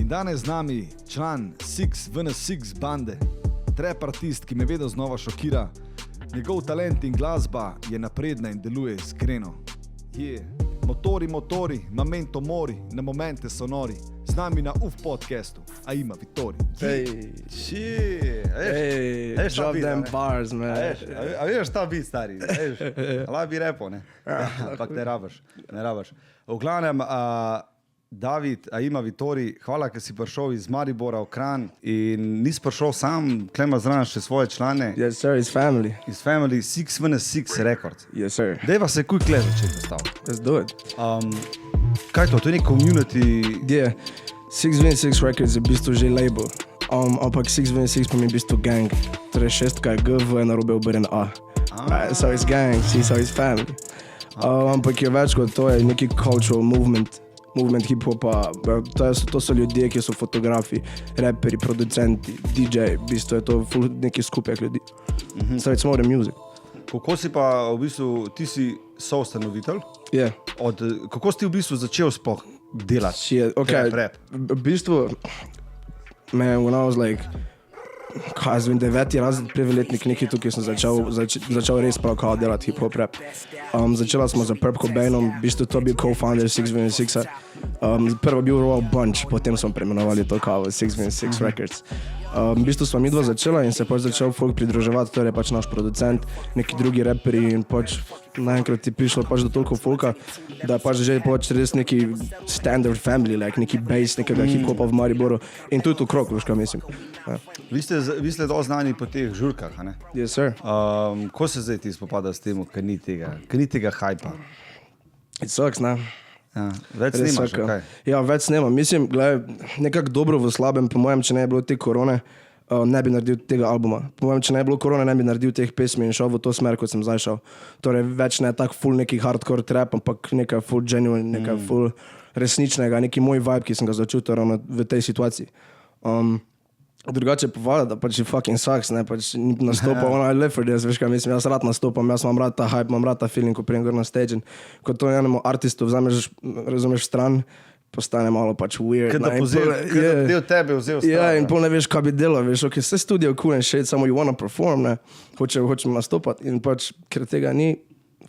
danes z nami član Six bande, trap artist, ki me vedno znova šokira. Njegov talent in glasba je napredna in deluje iskreno. Motori, momento mori, na momente sonori. Z nami na UF podcastu, a ima Vittori. Drop them bars, man. A veš, ta bit, stari. Lahko bi repo, ne? Ampak ne rabaš. V glavnem, David, a ima Vittori, hvala, ker si prišel iz Maribora v Kranj in nisi prišel sam, klema zraven še svoje člane. Yes, sir, his family. Iz family 616 Records. Yes, sir. Dejva se kuj kle začeti postaviti. Let's do it. Kaj to je nek community? Yeah, 616 Records je v bistvu že label. Ampak 616 pa mi je v bistvu gang. Torej šestka je G, V je narobe obrnen A. Right, so it's gang, so it's family. Ampak je več kot to, je neki cultural movement hip-hopa. To so ljudje, ki so fotografi, rapperi, producenti, DJ, v bistvu je to neki skupek ljudi. So it's more than music. Kako si pa v bistvu, ti si soustanovitelj? Yeah. Kako si ti v bistvu začel sploh delati? Rap. V bistvu, man, when I was like, kaj zvem, 9. razred preveletnik nekaj tukaj sem začel res prav kao delati hip-hop rap. Začela smo za Perp Cobainom, v bistvu to bil co-founder 616. Prvo bil Royal Bunch, potem smo preimenovali to kao 616 Records. V bistvu smo mi dva začela in se pač začel folk pridruževati, torej pač naš producent, neki drugi rapperi in pač naenkrat je prišlo pač do toliko folka, da je pač že pač res neki standard family, like neki base, nekega hip-hopa v Mariboru in tu je to krok, veš kaj mislim. Ja. Vi ste dosti znani po teh žurkah, a ne? Yes, sir. Ko se zdaj ti spopada s tem, ker ni tega hypa? It sucks, ne? Ja, več snimaš, kaj? Ja, več snimam. Mislim, gledaj, nekako dobro v slabem, po mojem, če ne je bilo te korone, ne bi naredil tega albuma. Po mojem, če ne je bilo korone, ne bi naredil teh pesmi in šel v to smer, kot sem zdaj šel. Torej, več ne tak full neki hardcore trap, ampak nekaj full genuine, nekaj full resničnega, neki moj vibe, ki sem ga začutil ravno v tej situaciji. Drugače povala, da pač je fucking sucks, ne, pač nastopa, I live for this, veš kaj mislim, jaz rad nastopam, jaz imam rad ta hype, imam rad ta feeling, ko prijem gor na stage in ko to enemu artistu vzameš, razumeš, stran, postane malo pač weird. Kaj da del tebe vzel stran. Ja, in pol ne veš, kaj bi delal, veš, ok, vse studio cool and shit, samo you wanna perform, ne, hočem nastopati in pač, ker tega ni,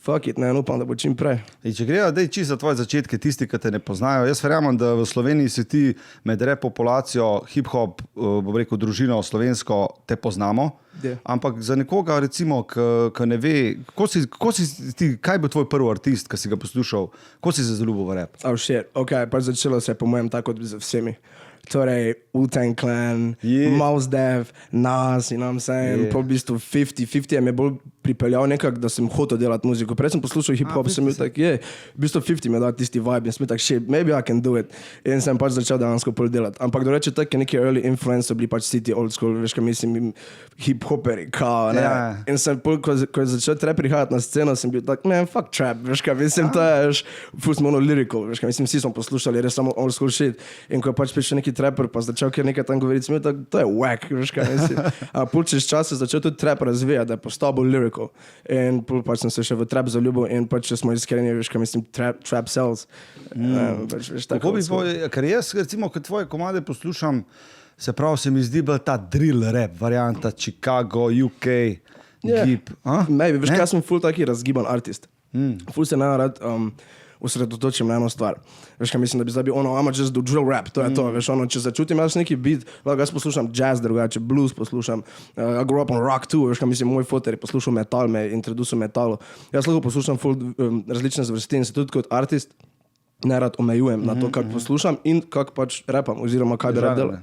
fuck it, ne, upam, da bo čim prej. In če greva dej čisto za tvoje začetke, tisti, ki te ne poznajo, jaz verjamem, da v Sloveniji si ti med rap populacijo, hip-hop, bom rekel, družino slovensko, te poznamo, ampak za nekoga, recimo, ki ne ve, kako si ti, kaj bo tvoj prvi artist, ki si ga poslušal, kako si se zaljubil v rap? Oh shit, ok, pač začelo se po mojem tako z vsemi. Torej, Wu-Tang Clan, Mos Def, Nas, you know what I'm saying, po v bistvu 50 je me bolj pripeljal nekako, da sem hotel delati muziko. Prej sem poslušal hip-hop, sem bil tak, v bistvu 50 mi je dal tisti vibe in sem bil tak, shit, maybe I can do it. In sem pač začel dejansko pol delati. Ampak do reče tak, neki early influence so bili pač City Old School, veš kaj mislim, hip-hoperi, kao, ne. In sem pol, ko je začel trap prihajati na sceno, sem bil tak, man, fuck trap, veš kaj mislim, to je, ful smo ono lyrical, veš kaj mislim, vsi smo poslušali, res samo old school shit. In ko je pač prišel neki trapper, pa začel kjer nekaj tam govoriti, sem bil tak, to je whack, veš kaj mislim. A pol čez čas se začel tudi trap razvijati, da je postal bolj lyrical. In pol pač sem se še v trap zaljubil in pač če smo iskreni, veš kaj mislim, trap sells. Kako bi tvoj, ker jaz recimo, kad tvoje komade poslušam, se pravi, se mi zdi bil ta drill rap, varianta Chicago, UK, Gip. Maybe, veš kaj sem ful taki razgiban artist. Ful se najrad usredotočim na eno stvar. Veš kaj mislim, da bi zdaj bil I'ma just do drill rap, to je to, veš če začutim jaz neki beat, jaz poslušam jazz drugače, blues poslušam, I grew up on rock too, veš kaj mislim, moj foter je poslušal metal, me je introducil metalu. Jaz lahko poslušam ful različne zvrsti in se tudi kot artist nerad omejujem na to, kako poslušam in kako pač rapam, oziroma kaj bi rad delal.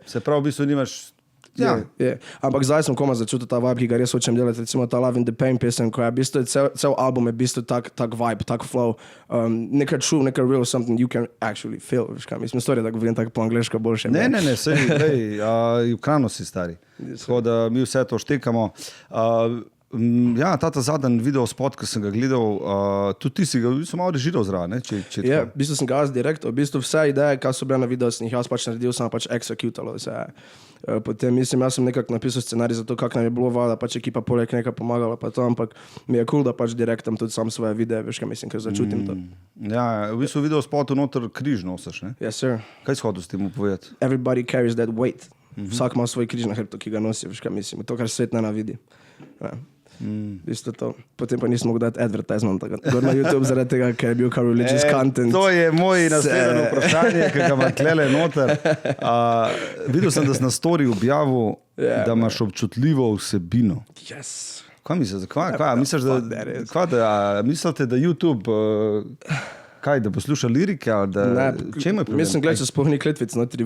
Se pravi, v bistvu nimaš. Ampak zdaj sem koma začutil ta vibe, ki ga res hočem delati, recimo ta Love in the Pain pesem, ko je v bistvu cel album je v bistvu tak vibe, tak flow, nekaj true, nekaj real, something you can actually feel, veš kaj, mislim, sorry, da govorim tako po angliško boljše. Ne, sej, v Kranu si stari, tako da mi vse to štekamo. Ja, ta zadnji video spot, ki sem ga gledal, tudi ti si ga malo režiral zraven. Ja, v bistvu sem ga jaz direktor, v bistvu vse ideje, kaj so bile na videu, sem jih jaz pač naredil, sem pač executalo vse. Potem mislim, jaz sem nekako napisal scenarij za to, kak nam je bilo vada, pač ekipa poleg nekaj pomagala, pa to, ampak mi je cool, da pač direktam tudi sam svoje videe, veš, kaj mislim, ker začutim to. Ja, v bistvu video spotu noter križ nosiš, ne? Yes, sir. Kaj si hotel s tem povedati? Everybody carries that weight. Vsak ima svoj križ na hrbtu, ki ga nosi, veš, kaj mislim, to, kar svet ne navidi. Ja. Isto to. Potem pa nisem mogel dati advertisement gor na YouTube zaradi tega, ker je bil kar religious content. To je moj naslednje vprašanje, ki ga imam tlele noter. Videl sem, da si na story objavil, da imaš občutljivo vsebino. Yes. Kaj misliš? Mislite, da YouTube kaj, da posluša lirike? Čemu je problem? Mislim, gledaj, če sploh ni kletvic notri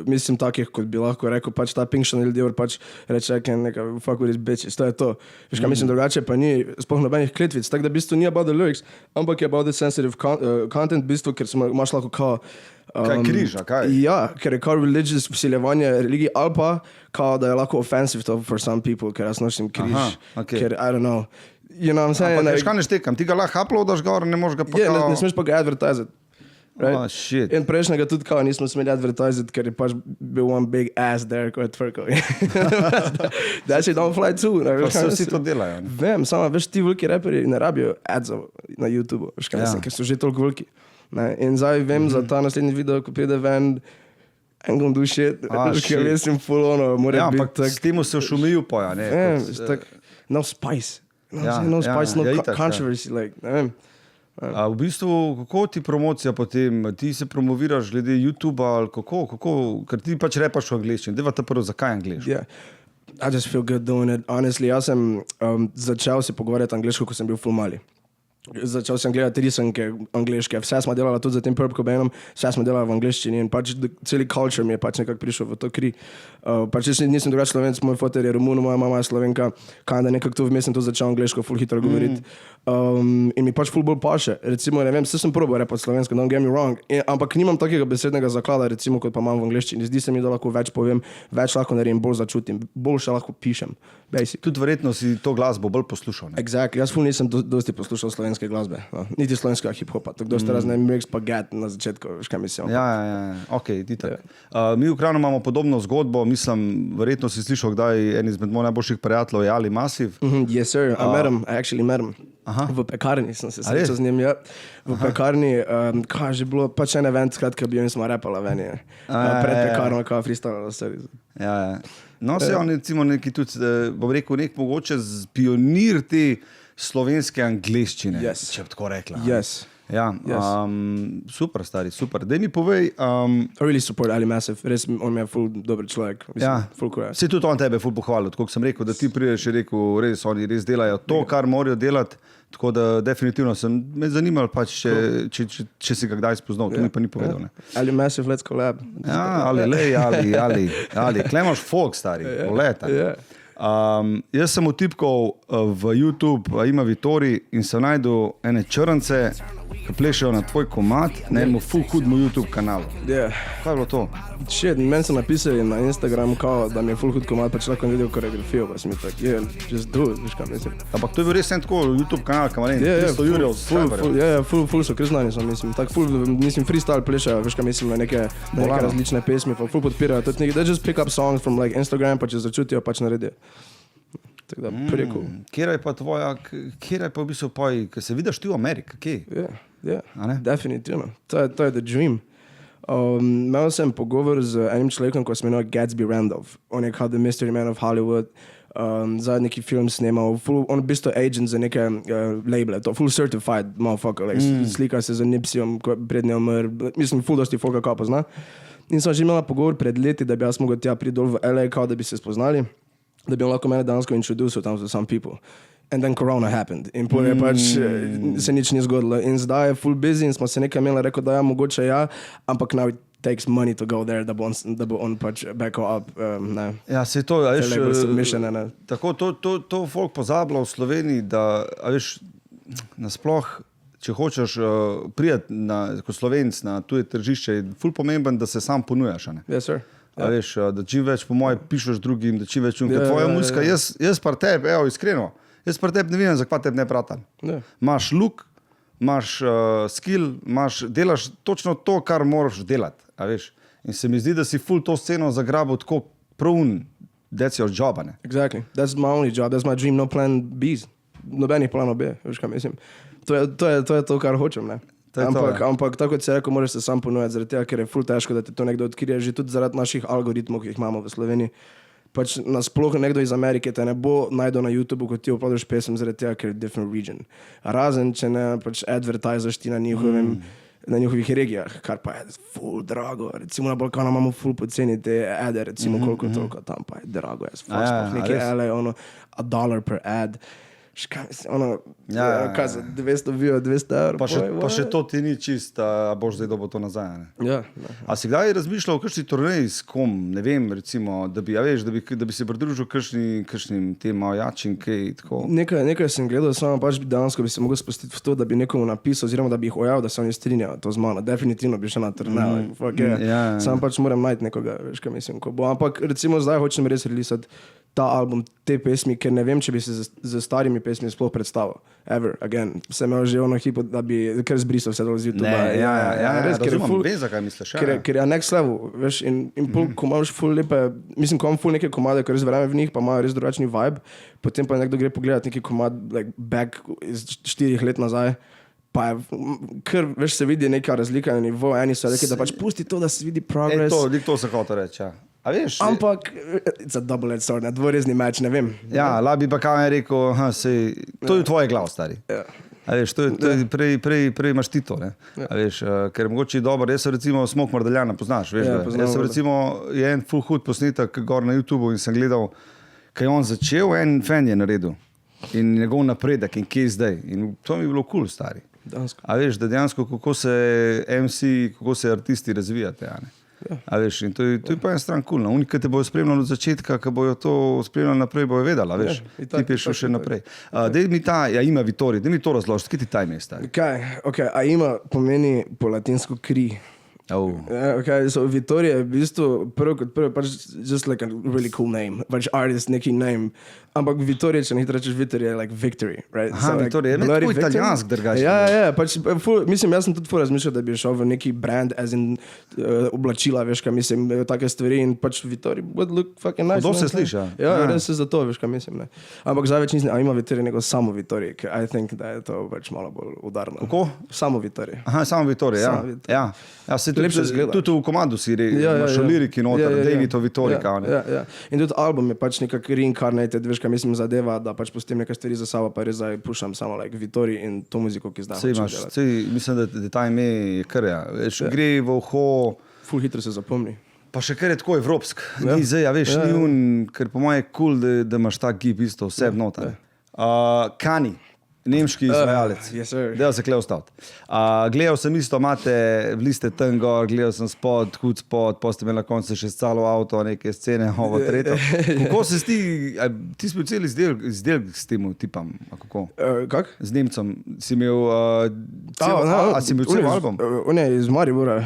mislim takih, kot bi lahko rekel, pač ta Pink Chanel Dior pač reče nekaj fuck with these bitches, to je to. Veš kaj, mislim, drugače pa ni sploh nobenih kletvic, tako da v bistvu ni about the lyrics, ampak je about the sensitive content, v bistvu, ker imaš lahko kao kaj križa, kaj? Ja, ker je kao religious vsiljevanje religij, ali pa kao, da je lahko offensive to for some people, ker jaz nosim križ, ker I don't know. You know what I'm saying? Ampak veš kaj ne štekam, ti ga lahko uploadaš gor, ne možeš ga pa kao... Ne smeš pa ga advertisati. Right? Shit. In prejšnjega tudi kao nismo smeli advertisati, ker je pač bil one big ass there, ko je tvrkal. That shit don't fly too. Pa vsi to delajo. Vem, samo veš, ti veliki raperi ne rabijo adsov na YouTube, veš kaj mislim, ker so že toliko veliki. In zdaj vem za ta naslednji video, ko pride ven, I'm gonna do shit, ker mislim full ono, mora biti tak... Ja, ampak s temu se šumijo poja, ne? No spice. No spice, no controversy, like, ne vem. V bistvu, kako ti promocija potem, ti se promoviraš glede YouTubea ali kako, ker ti pač repaš v angleščini, deva te prvo, zakaj angleško? Yeah. I just feel good doing it, honestly, jaz sem začel se pogovarjati angleško, ko sem bil ful mali. Začel sem gledati risanke angleške, vse smo delali tudi za tem Kurt Cobainom, vse smo delali v angleščini in pač celi culture mi je pač nekako prišel v to kri. Pač jaz nisem drugač Slovenc, moj foter je Romun, moja mama je Slovenka, da nekako tu vmes sem to začel angleško ful hitro govoriti. In mi pač ful bolj paše. Recimo, ne vem, sem probal repati slovensko, don't get me wrong, ampak nimam takega besednega zaklada, recimo, kot pa imam v angleščini. Zdi se mi, da lahko več povem, več lahko naredim, bolj začutim, boljše lahko pišem. Basic. Tudi verjetno si to glasbo bolj poslušal, ne? Exactly. Jaz ful nisem dosti poslušal slovenske glasbe, niti slovenskega hip-hopa, tako dosti razne mix pa get na začetku, veš kaj mislim. Ja, ok, ti tak. Mi v Kranju imamo podobno zgodbo, mislim, verjetno si slišal, kdaj en izmed mojih najboljših prijateljev je Ali Massive. Yes, sir, I actually met him. V pekarni sem se srečal z njim, ja. V pekarni, kaj že bilo, pač en event, skratka bil in smo repala veni. Pred pekarno, kao freestyle. Ja. No, se on recimo neki tudi, bom rekel, nek mogoče pionir te slovenske angleščine, če bi tako rekla. Yes. Ja, super, stari, super. Daj mi povej... I really support Ali Massive, res on mi je ful dober človek. Ful cool. Se tudi on tebe ful pohvalil, tako sem rekel, da ti prideš in rekel, res, oni res delajo to, kar morajo delati, tako da definitivno sem me zanimal, pač, če si ga kdaj spoznal, to mi pa ni povedal. Ne? Ali Massive, let's collab. Ja, Ali, klemaš folk, stari, poleta. Jaz sem utipkal v YouTube, ima Vitori in sem najdel ene črnce, ki plešejo na tvoj komad, na enem full hudmu YouTube kanalu. Kaj je bilo to? Shit, meni so napisali na Instagramu, kao, da mi je full hud komad, pač lahko videl koreografijo, pa sem mi tak, just do it, veš kaj mislim. Ampak to je bil res en tako YouTube kanal, kam ne, 300 jurjev subscriberjev. Full so, ker znani so, mislim, tak full, mislim, freestyle plešajo, veš kaj mislim, na neke različne pesmi, pa full podpirajo, tudi they just pick up songs from like Instagram, pa če začutijo, pač naredijo. Tako da, pretty cool. Kjera je pa v bistvu poj, ki se vidiš ti v Ameriki, kje? Definitivno. To je the dream. Imel sem pogovor z enim človekom, ko se imenuje Gatsby Randolph. On je kao the mystery man of Hollywood. Zadnji neki film snemal, on v bistvu agent za neke labele, to full certified motherfucker, slika se za Nipseyom, prednje umr, mislim, full dosti folka kao pozna. In sem že imela pogovor pred leti, da bi jaz mogel tja priti dol v LA, kao da bi se spoznali, da bi on lahko mene dansko introducil tam to some people. And then Corona happened. In pol je pač se nič ni zgodilo. In zdaj je full busy in smo se nekaj imeli, rekel, da mogoče ampak now it takes money to go there, da bo on pač back up. Ja, se to, a veš, tako to folk pozablja v Sloveniji, da, a veš, nasploh, če hočeš prijeti kot Slovenc na tuje tržišče, je ful pomemben, da se sam ponujaš, ne? Yes, sir. A veš, da čim več po moje pišeš drugim, da čim več tvoja muzika, jaz pa tebi, iskreno, Jaz pri tebi ne vem, zakaj tebi ne pratam. Imaš look, imaš skill, delaš točno to, kar moraš delati. A veš? In se mi zdi, da si ful to sceno zagrabil tako prun, that's your job, ne? Exactly. That's my only job. That's my dream. No plan B's. Nobenih planov B. Veš, kaj mislim. To je to, kar hočem, ne? Ampak tako kot si rekel, moraš se sam ponujati, zaradi tega, ker je ful težko, da te to nekdo odkrije, že tudi zaradi naših algoritmov, ki jih imamo v Sloveniji. Pač nasploh nekdo iz Amerike te ne bo najdel na YouTubeu, ko ti uploadaš pesem, zaradi tega, ker je different region. Razen, če ne pač advertizaš ti na njihovih regijah, kar pa je ful drago. Recimo na Balkanu imamo ful poceni te ade, recimo koliko toliko, tam pa je drago. Neki LA, $1 per ad. Kaj za 200 vijo, 200 evrov. Pa še to ti ni čist, a boš zdaj dobo to nazaj. Ne? A si kdaj razmišljal o kakšni turneji s kom, ne vem, recimo, da bi se pridružil kakšnim tem jačim, kaj tako? Nekaj sem gledal, samo pač dejansko bi se mogel spustiti v to, da bi nekomu napisal, oziroma da bi jih ojavil, da se oni strinjajo to z mano. Definitivno bi šel na turnejo. Samo pač moram najti nekoga, veš, kaj mislim, ko bo. Ampak recimo zdaj hočem res releasati ta album, te pesmi, ker ne vem, če bi se z starimi pesmi sploh predstavil. Ever, again. Sem imel že ono hipo, da bi kar zbrisal vse dol z YouTube. Razumem, vem, zakaj misliš. Ker je next level, veš, in ko imaš ful lepe, mislim, ko imam ful neke komade, ko res verjamem v njih, pa imajo res drugačni vibe, potem pa nekdo gre pogledat neki komad, like back iz 4 let nazaj, pa je, ker veš, se vidi neka razlika na nivo, eni so rekli, da pač pusti to, da se vidi progress. To se hoče reči, ja. Ampak, it's a double-edged sword, dvorezni meč, ne vem. Ja, labi pa kam je rekel, to je v tvoje glav, stari. A veš, to je prej imaš ti to, ne? A veš, ker mogoče je dobro, jaz sem recimo Smok Mardeljana, poznaš, veš, jaz sem recimo, je en full hud posnetek gor na YouTubeu in sem gledal, kaj je on začel, en fan je naredil in njegov napredek in kje je zdaj. In to mi je bilo cool, stari. A veš, da dejansko, kako se MC, kako se artisti razvijate, ja, ne? A veš, in to je pa en stran cool. Oni, ki te bojo spremljali od začetka, ki bojo to spremljali naprej, bojo vedela, veš, ti pešel še naprej. Dej mi ta Aima Vittori, dej mi to razložiti, kaj ti ta ime je, stari? Aima pomeni po latinsko kri. So Vittori je v bistvu prvo, pač just like a really cool name, pač artist, neki name. Ampak Vittori, če nekaj rečeš Vittori, je like victory, right? Vittori, je nekako italijansk drgač. Ja, pač, mislim, jaz sem tudi razmišljal, da bi šel v neki brand, as in oblačila, veš, kaj mislim, take stvari in pač Vittori would look fucking nice. Kdo se sliša? Ja, res se za to, veš, kaj mislim, ne. Ampak zdaj več nisem, ima Vittori nego samo Vittori, ker I think, da je to pač malo bolj udarno. Kako? Samo Vittori. Samo Vittori, ja. Ja, se tudi v komandu si imaš liriki noter, Davidov Vittorika. Ja. In tudi album je pač nekak reincarnated, veš, kaj mislim, zadeva, da pač pustim nekaj stvari za sabo, pa res zdaj pušam samo like Vittori in to muziko, ki zdaj hočem delati. Mislim, da ta ime je kar, ja. Gre v uho. Ful hitro se zapomni. Pa še kar je tako evropsk. Ni zdaj, ja veš, ni un, ker po moje je cool, da imaš tak gib isto vse vnotar. Kani. Nemški izvajalec. Dejal se kle ostati. Gledal sem isto, imate v liste tam gor, gledal sem spod, hud spod, potem ste imeli na koncu še celo avto, neke scene, ovo, tretjo. Kako se ti si bil cel izdelk s tem tipam? Kak? Z Nemcem. Si imel si imel cel album? On je iz Maribora.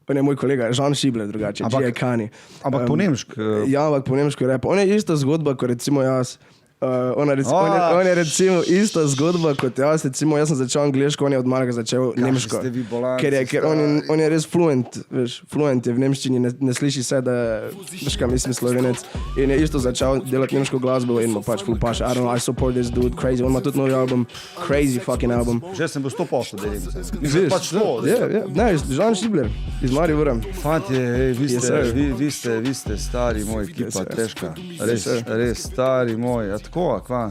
On je moj kolega, Žan Šibler drugače, G.A. Kani. Ampak po nemšk? Ja, ampak po nemško rap. On je ista zgodba, ko recimo jaz. On je recimo ista zgodba kot jaz, recimo jaz sem začel angliško, on je od malega začel nemško. Ker on je res fluent, veš, fluent je v nemščini, ne sliši se, da veš kaj mislim Slovenec. In je isto začel delati nemško glasbo in mu pač ful paše. I don't know, I support this dude, crazy. On ima tudi novi album, crazy fucking album. Že sem bil 100% delim. Viš, pač to. Ne, Žan Šibler, iz Maribora. Fantje, vi ste stari moj, ekipa, težka. Res stari moj. Tako, kva?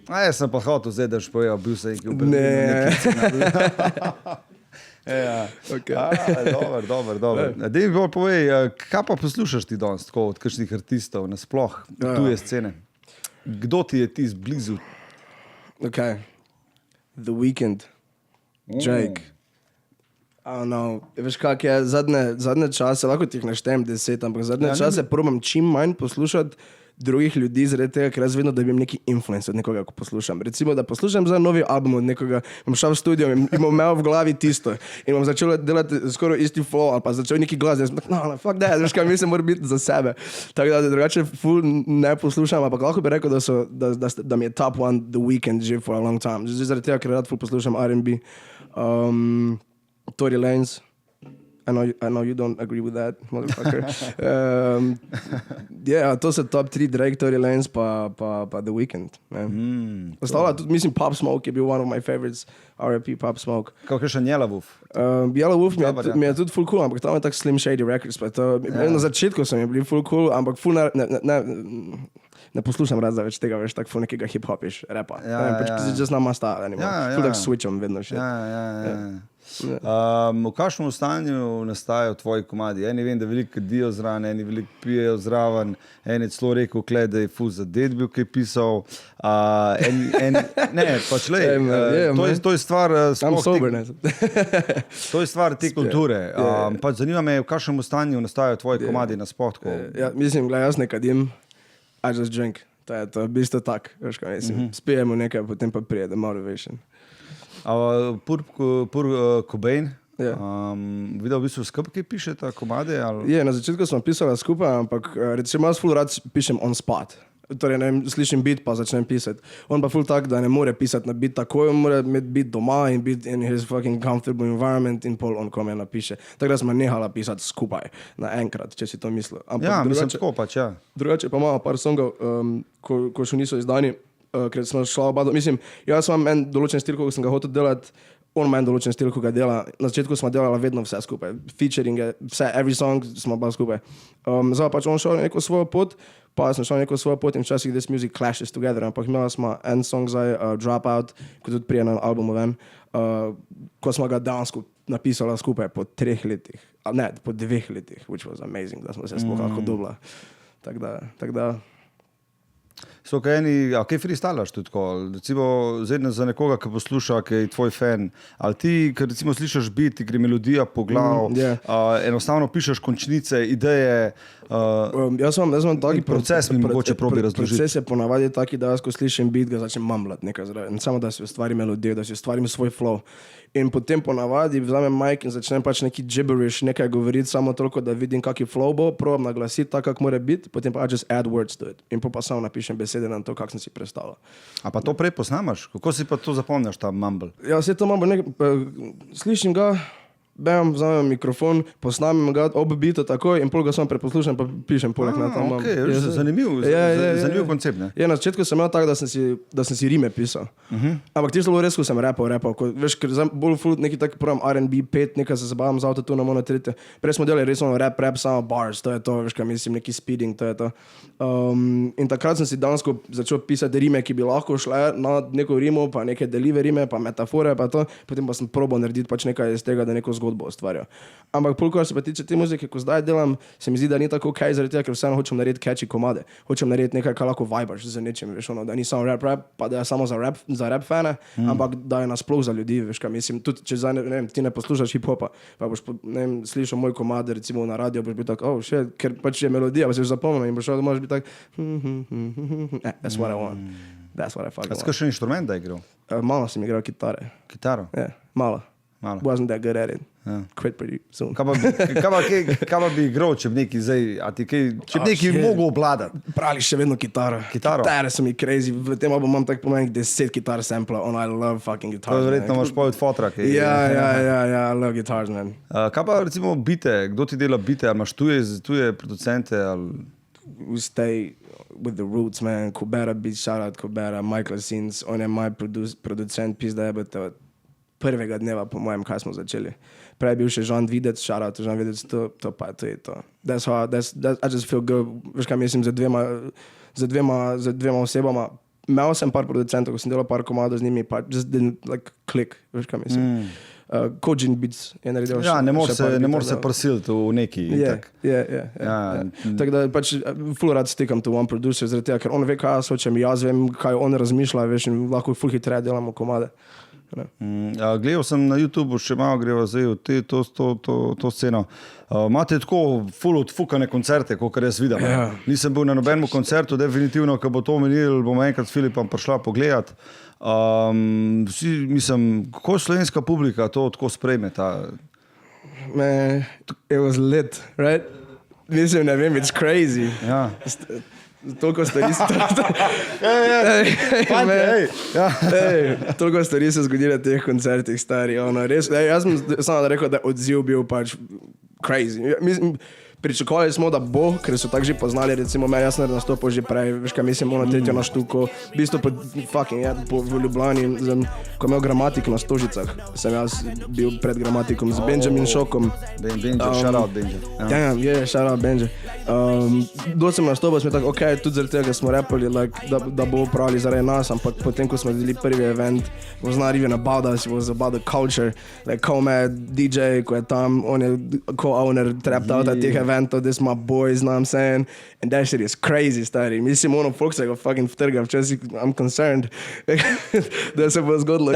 Jaz sem pa hotel zdaj, da špojeval, bil sem nekaj v Berlinu. Dobar. Dej mi bolj povej, kaj pa poslušaš ti danes tako od kakšnih artistov nasploh, tuje scene? Kdo ti je ti zblizu? The Weeknd, Drake. I don't know, veš kak je, zadnje čase, lahko ti jih naštejem 10, ampak zadnje čase probam čim manj poslušati drugih ljudi, zaradi tega, ker jaz vedno dobim neki influence od nekoga, ko poslušam. Recimo, da poslušam za novi album od nekoga, bom šel v studio in bom imel v glavi tisto in bom začel delati skoraj isti flow ali pa začel neki glas in sem tak, no, fuck that, veš kaj, mislim, mora biti za sebe. Tako da drugače ful ne poslušam, ampak lahko bi rekel, da mi je top one The Weeknd že for a long time. Zaradi tega, ker rad ful poslušam R&B. Tory Lanez. I know you don't agree with that, motherfucker. To so top 3, Drake, Tory Lanez pa The Weeknd. Ostala tudi, mislim, Pop Smoke je bil one of my favorites, R.I.P. Pop Smoke. Kako je še Yellow Wolf? Yellow Wolf mi je tudi full cool, ampak tam je tak Slim Shady Records. Na začetku so mi bili full cool, ampak full ne poslušam rad za več tega, veš, tak full nekega hip-hopiš rapa. It's just not my style anymore. Full tak switcham vedno še. V kakšnem stanju nastajajo tvoji komadi? Eni vem, da veliko kadijo zraven, eni veliko pijejo zraven, eni celo rekel, da je fuz za ded bil, ki je pisal. Ne, pač to je stvar to je stvar te kulture. Pač zanima me, v kakšnem stanju nastajajo tvoji komadi na spotku. Mislim, jaz ne kadim, I just drink. To je v bistvu tak, veš kaj mislim. Spijemo nekaj, potem pa prije the motivation. Cobain, videl v bistvu skupaj, ki pišete komade? Na začetku smo pisali skupaj, ampak recimo jaz ful rad pišem on spot. Torej, ne slišim beat, pa začnem pisati. On pa ful tak, da ne more pisati na beat takoj, on mora imeti beat doma in beat in his fucking comfortable environment in pol on kome napiše. Tako da smo nehala pisati skupaj naenkrat, če si to mislil. Mislim tako pač, ja. Drugače pa imamo par songov, ko še niso izdani, ker smo šla oba, mislim, jaz imam en določen stil, ko sem ga hotel delati, on ima en določen stil, ko ga dela. Na začetku smo delali vedno vse skupaj, featuringe, vse, every song smo pa skupaj. Zdaj pač on šel neko svojo pot, pa sem šel neko svojo pot in včasih this music clashes together, ampak imela smo en song zdaj, Dropout, ko tudi prije na albumu ven, ko smo ga dejansko napisala skupaj po 3 letih, ne, po 2 letih, which was amazing, da smo se sploh lahko dobila. Tak da. So kaj freestylaš tudi tako? Recimo, zdaj za nekoga, ki posluša, ki je tvoj fan, ali ti, ker recimo slišaš beat, ti gre melodija po glavu, enostavno pišeš končnice, ideje. Jaz imam taki proces mi mogoče probi razložiti. Proces je ponavadi taki, da jaz ko slišim beat, ga začnem mamljati nekaj zraven. Samo da si ustvarim melodijo, da si ustvarim svoj flow. In potem ponavadi vzamem mic in začnem pač neki gibberish, nekaj govoriti samo toliko, da vidim kaki flow bo, probam naglasiti tako, kak mora biti, potem pa just add words to it. In pa samo napišem besede na to, kak sem si predstavljal. A pa to prej posnamaš? Kako si pa to zapomniš, ta mumble? Ja, se to mumble, slišim ga, vzamem mikrofon, posnamem ga ob beatu takoj in pol ga samo preposlušam, pa pišem poleg na tam. Zanimiv koncept, ne? Na začetku sem imel tako, da sem si rime pisal. Ampak ti zelo res, ko sem rapal, veš, ker bolj ful neki tak program R&B 5, nekaj se zabavam z autotune, mono 3. Prej smo delali res rap, samo bars, to je to, veš, kaj mislim, neki speeding, to je to. In takrat sem si dansko začel pisati rime, ki bi lahko šle na neko rimo, pa neke delive rime, pa metafore, pa to, potem pa sem probal narediti pač nekaj iz tega, da neko zgodbo ustvarjal. Ampak kar se pa tiče te muzike, ko zdaj delam, se mi zdi, da ni tako kaj, zaradi tega, ker vseeno hočem narediti catchy komade. Hočem narediti nekaj, kar lahko vibaš z nečim, veš, da ni samo rap, pa da je samo za rap fane, ampak da je nasploh za ljudi, veš, kaj mislim. Tudi če zdaj, ne vem, ti ne poslušaš hip-hopa, pa boš, ne vem, slišal moj komad, recimo na radio, boš bil tak, ker pač je melodija, pa se že zapomnim in boš šel, da možeš biti tak, that's what I want. That's what I fucking want. A kakšen inštrument da igral? Malo sem igral kitare. Kitaro? Yeah, malo. Wasn't that good at it. Quit pretty soon. Kaj pa bi igral, če bi neki zdaj, če bi neki mogel obladati? Pravili še vedno kitaro. Kitare so mi crazy. V tem albumu imam tak pomenik 10 kitar sampla on I love fucking guitars. To verjetno imaš povedati fotra. Ja, I love guitars, man. Kaj pa recimo bite? Kdo ti dela bite? Ali imaš tuje producente? We stay with the roots, man. Kubera beat, shout out Kubera, Michael Sins, on je moj producent, pizda je bilo prvega dneva, po mojem, kaj smo začeli. Prej je bil še Žan Videc, shout out Žan Videc, to pa je to. That's how, I just feel good. Veš kaj mislim, z dvema osebama. Imel sem par producentov, ko sem delal par komadov z njimi, pa just didn't like click, veš kaj mislim. Kojin Beats je naredil še. Ja, ne moreš se prisiliti v neki. Tako da pač ful rad stikam to one producer, zaradi tega, ker on ve, kaj jaz hočem, jaz vem, kaj on razmišlja, veš, in lahko ful hitreje delamo komade. Gledal sem na YouTubeu, še malo greva zdaj v to sceno. Imate tako full odfukane koncerte, kot jaz vidim. Nisem bil na nobenem koncertu, definitivno, ko bo to omenil, bomo enkrat s Filipom prišla pogledat. Mislim, kako slovenska publika to tako sprejme? Man, it was lit, right? Mislim, ne vem, it's crazy. Ja. Toliko stvari toliko stvari se zgodilo na teh koncertih, stari. Res, jaz sem samo rekel, da odziv bil pač crazy. Pričakovali smo, da bo, ker so tako že poznali, recimo meni, jaz sem nastopil že prej, veš kaj, mislim, tretjo na štuko, v bistvu v Ljubljani, ko imel Gramatik na Stožicah, sem jaz bil pred Gramatikom z Benjamin Šokom. Shout out Benja. Shout out Benja. Do sem nastopil, smo tako, ok, tudi zaradi tega smo repali, da bo pravili zaradi nas, ampak potem, ko smo videli prvi event, was not even about us, it was about the culture, ko me DJ, ko je tam, on je co-owner, trapped out teh eventov, this my boys, know what I'm saying? And that shit is crazy, stari. Mislim, folk se ga fucking vtrga, včasih I'm concerned, da se bo zgodilo.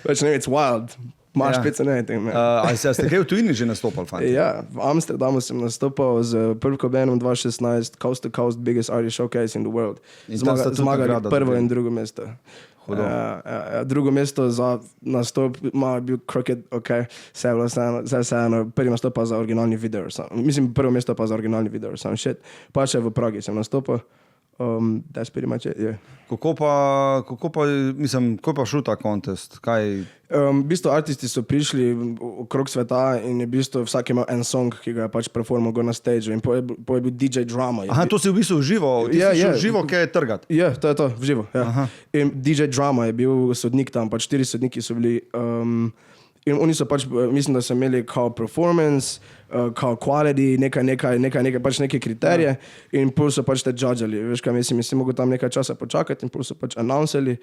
Pač ne, it's wild. Marš pica ne, anything, man. A ste kaj v tujini že nastopali, fanti? Ja, v Amsterdamu sem nastopal z Purple Bandom 2016, Coast to Coast, biggest artist showcase in the world. Zmagali prvo in drugo mesto. Drugo mesto za nastop malo bil Crooked, ok, vseeno, prvi nastop pa za originalni video, mislim, prvo mesto pa za originalni video, shit. Pa še v Pragi sem nastopal, that's pretty much it, yeah. Kako pa šel ta contest? V bistvu artisti so prišli okrog sveta in je v bistvu vsak imel en song, ki ga je pač performal go na stage in po je bil DJ Drama. Aha, to si v bistvu živo, živo, kaj je trgat? Ja, to je to, v živo, ja. In DJ Drama je bil sodnik tam, pač 4 sodniki so bili, in oni so pač, mislim, da so imeli kao performance, kao quality, nekaj, pač neke kriterije in pol so pač te judgeali, veš kaj mislim, mogel tam nekaj časa počakati in pol so pač announceli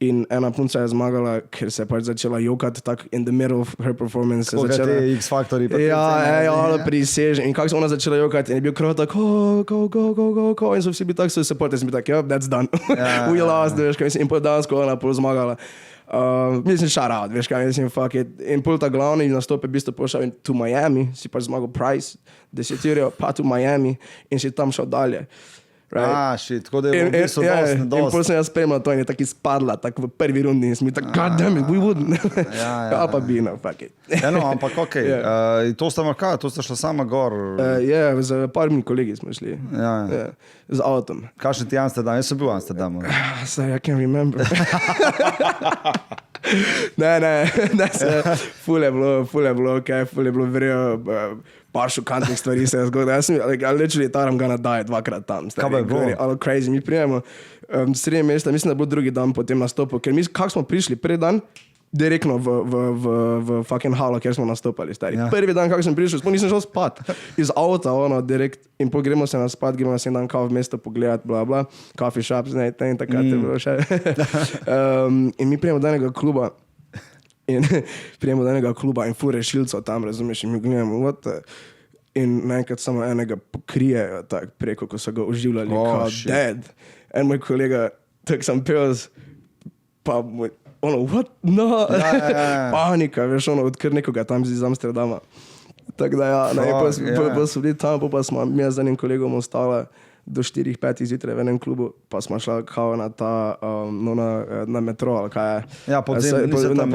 in ena punca je zmagala, ker se je pač začela jokati tak in the middle of her performance. Tako da te X-Factori. Prisežen in kako so ona začela jokati in je bil krov tako, go in so vsi bili tako, so supporters in bi tako, yep, that's done. We lost, veš kaj mislim, in pol dansko ona pol zmagala. Mislim, shout out, veš kaj, mislim, fuck it. In pol ta glavni nastop je v bistvu pošel to Miami, si pač zmagal prize, 10 €, pa to Miami in si tam šel dalje. Right? Shit, tako da je v bistvu dost. In pol sem jaz spremljal to in je tako izpadla, tako v prvi rundi in sem mi tako, god damn it, we wouldn't. Ja, pa bi, no, fuck it. No, ampak okej, to sta marka, to sta šla sama gor. Z parmi kolegi smo šli, z avtom. Kakšen ti Amsterdam? Jaz sem bil v Amsterdamu. I can't remember. Ne, ful je bilo, okay, ful je bilo verjo, par šokantnih stvari se je zgodilo. Jaz sem, literally thought I'm gonna die 2-krat tam. Kaj pa je bilo? All crazy, mi prijemo srednje mesta, mislim, da bo drugi dan potem nastopu, ker mi, kak smo prišli, prvi dan, direktno v fucking halo, kjer smo nastopali, stari. Ja. Prvi dan, kako sem prišel, nisem šel spat, iz avta, direkt, in pogremo se na spat, gremo se en dan kao v mesto pogledat, bla bla, coffee shops, ne, in takrat je bilo še. In mi prijemo do enega kluba, in ful rešilcev tam, razumeš, in mi gledamo, what the... In naenkrat samo enega pokrijejo tak preko, ko so ga oživljali, kao dead. En moj kolega, tak sem pel, pa moj, what? No, panika, veš, odkar nekoga tam iz Amsterdama. Tako da pa so bili tam, pa smo mi z enim kolegom ostala do 4-5 zjutraj v enem klubu, pa smo šla kao na ta, na metro, ali kaj je. Ja, podzemno.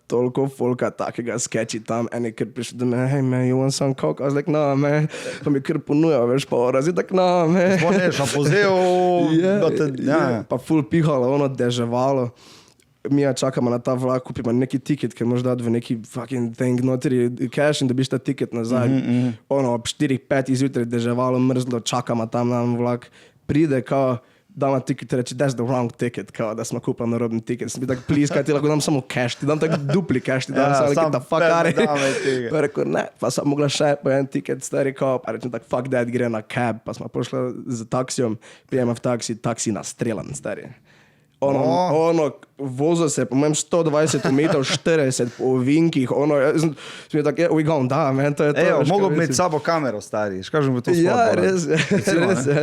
Toliko folka takega sketchi tam, en je kar prišel do me, hey man, you want some coke? I was like, no man, pa mi kar ponujal, veš, pa razi, tak no man. Spomneš, a pozel, pa ful pihalo, deževalo. Mi čakamo na ta vlak, kupimo neki tiket, ker moraš dati v neki fucking thing notri cash in dobiš ta tiket nazaj. Ob 4-5 zjutraj deževalo, mrzlo, čakamo tam na vlak. Pride, kao, dama tiket, reči, that's the wrong ticket, kao, da smo kupili narodni tiket. Sem bi tak, please, kaj ti lahko dam samo cash, ti dam tak dupli cash, ti dam samo neki ta fuckari. Pa rekel, ne, pa sem mogla še po en tiket, stari, kao, pa rečem tak, fuck that, gre na cab, pa smo pošli z taksijom, prijema v taksi nastreljan, stari. vozil se, po mojem 120 metrov, 40 po ovinkih, sem bil tak, we going down, man, to je to. Mogo bi imeti sabo kamero, stari, škažem bi to spod. Ja,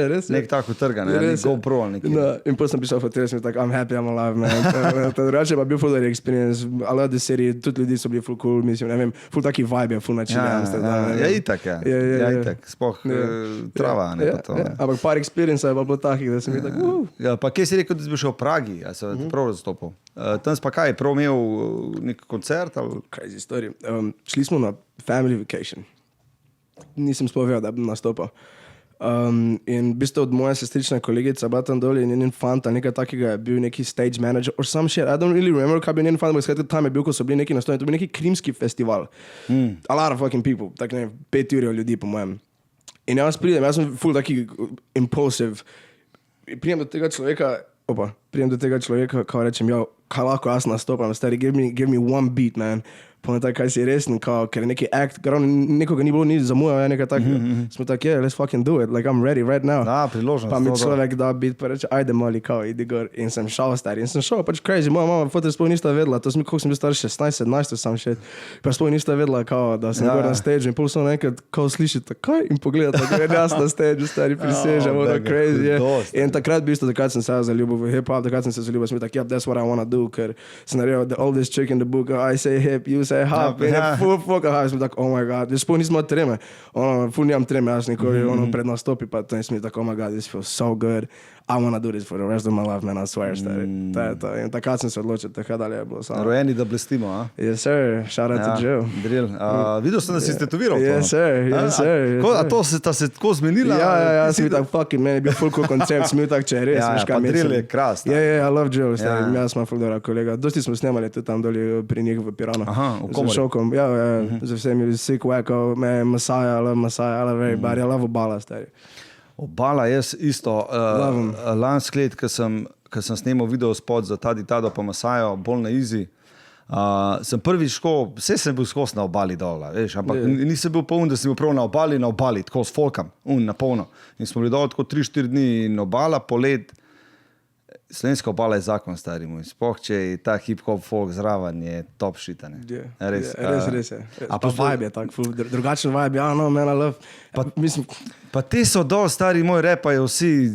res. Nek tako trga, nek GoPro ali neki. In potem sem pisal fotel, sem tak, I'm happy, I'm alive, man. Drugače pa bil full experience, I love the city, tudi ljudi so bili full cool, mislim, ne vem, full taki vibe, full način. Ja, itak, ja, itak, spoh trava, ne pa to. Ampak par experience je pa bilo takih, da sem bil tak, Ja, pa kje si rekel, da si bil še v Pragi, a se prav razstopil? Tam si pa kaj, prav imel nek koncert? Crazy story. Šli smo na family vacation. Nisem spovedal, da bom nastopal. In v bistvu od moja sestrična kolegica bila tam dol in njen fanta, nekaj takega je bil neki stage manager or some shit. I don't really remember, kaj bi njen fanta, ampak tam je bil, ko so bili neki nastopi. To bi neki krimski festival. A lot of fucking people. Tak ne, 5 jurjev ljudi, po mojem. In jaz sem full taki impulsive. Prijem do tega človeka, ko rečem, kaj lahko jaz nastopam, stari, give me one beat, man. Potem tako, kaj si resen, ker je neki act, nekoga ni bilo ni zamujal, nekaj takega. Smo tako, let's fucking do it, like I'm ready right now. Priložnost. Pa mi človek da beat, pa reče, ajde mali, idi gor. In sem šel, stari, pač crazy, moja mama, fotel sploh nista vedela, to sem, koliko sem bil star, 16, 17, sam shit. Pa sploh nista vedela, da sem gor na stage in pol so nekaj, slišite, kaj? In pogledate, da je jaz na stage, stari, prisežem, crazy, yeah. In takrat v bistvu, takrat sem se zaljubil v hip-hop, takrat sem se zaljubil, sem tak, that's what I wanna do, ker sem naredil the oldest trick in the book, I say hip, you say hop, in je full fucking high, sem tak, oh my god, jaz sploh nismo treme, full nimam treme, jaz nikoli pred nastopi, pa to sem tak, oh my god, this feels so good, I wanna do this for the rest of my life, man, I swear, stari. In takrat sem se odločil, tako dalje je bilo samo. Rojeni, da blestimo, a? Yes, sir, shout out to Joe. Drill. Videl sem, da si stetoviral to. Yes, sir, yes, sir. A to se tako zmenila? Ja, sem bil tak fucking, meni je bil full cool koncept, sem bil tak, če je res, veš kaj mislim. Pa drill je krasno. Yeah, I love Joe, stari, jaz sem full dobra kolega. Dosti smo snemali tudi tam doli pri njih v Piranu. Aha, v Komori. Z Šokom, ja, z vsemi, Sick Wacko, man, Messiah, I love everybody, I love Obala, stari. Obala, jaz isto, lansk let, ko sem snemal video spot za Tadi Tado pa Masajo, bolj na easy, sem prvič vse sem bil skos na obali dol, veš, ampak nisem bil poln, da sem bil prav na obali, tako s folkam, na polno. In smo bili dol tako 3-4 dni in obala, polet, slovenska obala je zakon, stari moj. Spoh, če je ta hip-hop folk zraven, je top shit, ne? Res je. Pa vibe je tak, drugačen vibe, no, man, I love. Pa te so dol, stari moj, repajo vsi,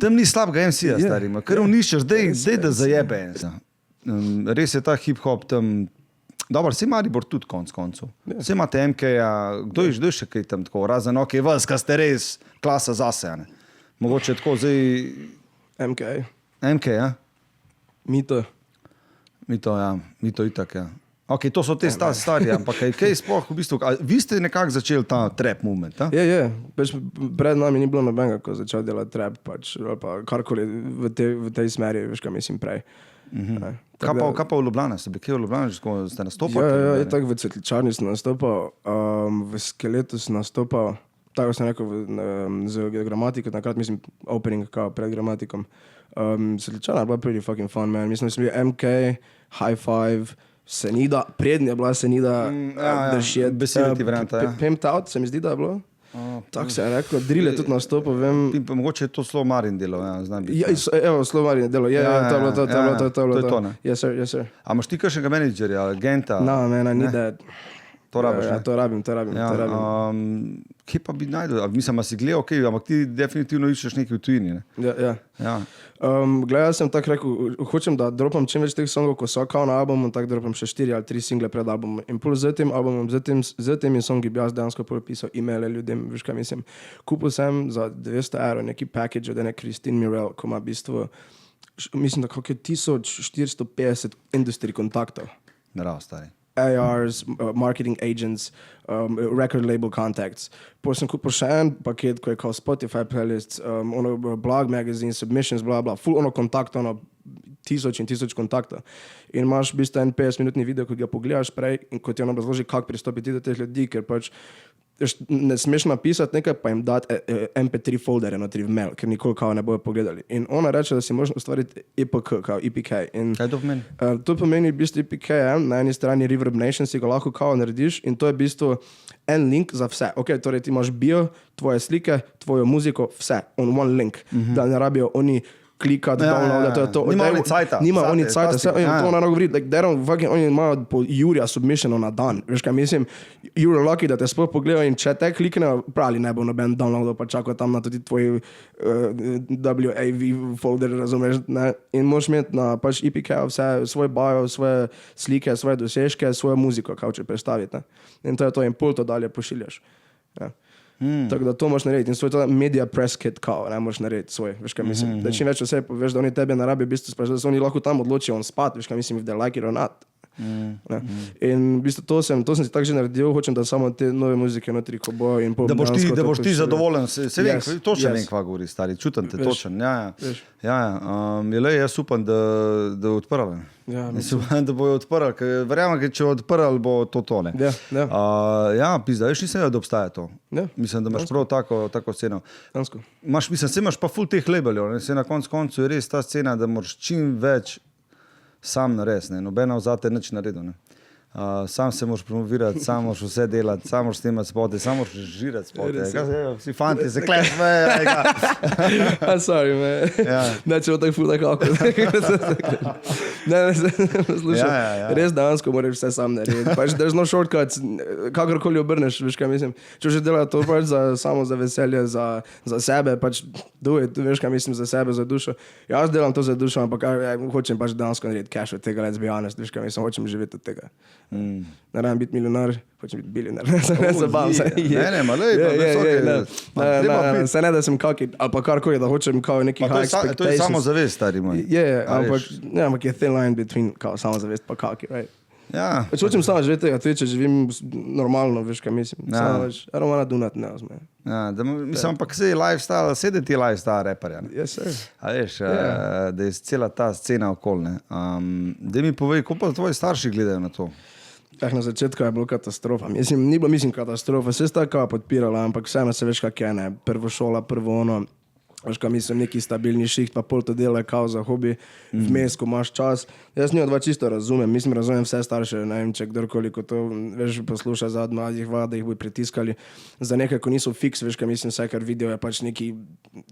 tam ni slabega MC-ja, stari moj, ker uniščaš, dej da zajebe. Res je ta hip-hop tam, dobro, vse Maribor tudi koncu. Vse imate MK-ja, kdo je še kaj tam tako, razen ok, vas, kaj ste res klasa zase, ne? Mogoče tako zdaj... MK, ja? Mito, ja. Mito itak, ja. Ok, to so te stari, ampak kaj sploh v bistvu... Vi ste nekako začeli ta trap movement, a? Je. Pred nami ni bilo nobenega, ko začel delati trap, pač, ali pa karkoli v tej smeri, veš, kaj mislim prej. Kaj pa v Ljubljana? Ste bili kje v Ljubljana, ko ste nastopali? Ja, je tako v Cvetličarni sem nastopal, v Skeletu sem nastopal, tako sem rekel z gramatiko, takrat mislim opening pred gramatikom. Cvetličarna je bila pretty fucking fun, man. Mislim, da sem bil MK, High Five, Senida, prednja je bila Senida, beseda ti varianta, ja. Pimped Out, se mi zdi, da je bilo. Tako se je rekel, Drill je tudi nastopil, vem. Mogoče je to Slow Marin delo, ja, znam biti. Evo, Slow Marin delo, to je bilo. To je to, ne? Yes, sir. A imaš ti kakšnega menedžerja, agenta? No, man, I need that. To rabiš, ne? To rabim. Kje pa bi najdel? Mislim, si gledal, ampak ti definitivno iščeš nekaj v tujini, ne? Ja. Gledal sem tako rekel, hočem, da dropam čim več teh songov, ko so kao na albumu, tako dropam še 4 ali 3 single pred albumom. In pol z tem albumom, z temi songi bi jaz dejansko pisal e-maile ljudem, veš kaj mislim. Kupil sem za 200 € neki package od ene Christine Mirel, ko ima v bistvu, mislim, da kako je 1450 industry kontaktov. Bravo, stari. ARs, marketing agents, record label contacts. Potem sem kupil še en paket, ko je kao Spotify playlists, blog magazine, submissions, bla bla, full kontakt, 1000 kontaktov. In imaš v bistvu en 50-minutni video, ko ga pogledaš prej in ko ti on obrazloži, kako pristopiti do teh ljudi, ker pač ne smeš napisati nekaj, pa jim dati MP3 folderje notri v mail, ker nikoli kao ne bojo pogledali. In ona reče, da si možno ustvariti EPK, kao EPK. Kaj to pomeni? To pomeni v bistvu EPK, na eni strani Reverb Nation si ga lahko kao narediš in to je v bistvu en link za vse. Ok, torej ti imaš bio, tvoje slike, tvojo muziko, vse, on one link. Da ne rabijo oni klikati, downloadati, to je to. Nima oni cajta. Nima oni cajta, to ona govori, like, oni imajo po Jurija submissionov na dan, veš kaj mislim, you're lucky, da te sploh pogledajo in če te kliknejo, pravi ne bo noben downloadov, pa čakal tam na tudi tvoj WAV folder, razumeš, ne, in moraš imeti na pač EPK vse, svoj bio, svoje slike, svoje dosežke, svojo muziko, kao če predstaviti, ne, in to je to, in pol to dalje pošiljaš, ja. Tako da to moraš narediti in svoj to media press kit kao, ne moraš narediti svoj, veš kaj mislim, da čim več vse poveš, da oni tebe ne rabi v bistvu sprašati, da se oni lahko tam odločijo on spat, veš kaj mislim, if they like it or not. In v bistvu to sem si tako že naredil, hočem da samo te nove muzike notri, ko bo in pol. Da boš ti zadovoljen, se vem, točno vem, kva govori, stari, čutim te, točen, jaz upam, da odprli. Da bojo odprli, ker verjamem, ker če odprli, bo to ne. Pizda, veš, nisem da obstaja to. Mislim, da imaš prav tako sceno. Mislim, imaš pa ful teh labeljev, se na koncu je res ta scena, da moraš čim več sam narediti, nobena vzate nič naredil. Sam se moraš promovirati, sam moraš vse delati, sam moraš snemati spote, sam moraš režirati spote. Vsi fanti se kleš, sorry, man. Ne, če bo tako ful tako. Ne, slušaj, res dejansko moraš vse sam narediti. Pač, there's no shortcuts, kakorkoli obrneš, veš kaj mislim. Če že dela to pač samo za veselje, za sebe, pač do it, veš kaj mislim, za sebe, za dušo. Jaz delam to za dušo, ampak hočem pač dejansko narediti cash od tega, let's be honest, veš kaj mislim, hočem živeti od tega. Ne rabim biti milijonar, hočem biti bilionar. Ne se bam se. Se ne, da sem kaki, ali pa karkoli, da hočem kao neki high expectations. To je samozavest, stari moj. Ampak je thin line between kao samozavest pa kaki, right? Ja. Hočem samo živeti tega, tudi če živim normalno, veš kaj mislim. I don't wanna do nothing else, man. Mislim, ampak se je lifestyle, sedeti lifestyle reperja. Yes, sir. A veš, da je cela ta scena okolne. Da mi povej, kako pa tvoji starši gledajo na to? Na začetku je bilo katastrofa. Ni bilo, katastrofa. Vse sta kao podpirala, ampak vseeno se veš kak je, ne. Prvo šola, prvo ono, veš kaj mislim, neki stabilni šiht, pa pol to dela kao za hobi, vmes, ko imaš čas. Jaz njih dva čisto razumem, razumem vse starše, ne vem, če kdorkoli, ko to, veš, posluša za mladih vlad, da jih bojo pritiskali za nekaj, ko niso fiks, veš kaj mislim, vse, kar video je pač neki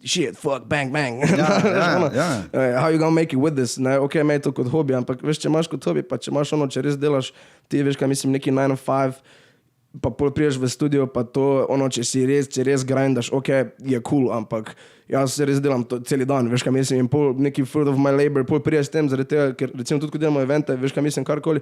shit, fuck, bang, bang. How you gonna make it with this? Ne, ok, imej to kot hobi, ampak veš, če imaš kot hobi, pa če imaš ono, če res delaš, ti veš kaj mislim, neki 9 to 5, pa pol priješ v studio, pa to, ono, če res grindaš, ok, je cool, ampak jaz res delam to celi dan, veš kaj mislim, in pol neki fruit of my labor, pol priješ s tem, zaradi tega, ker recimo tudi, ko delamo evente, veš kaj mislim, karkoli,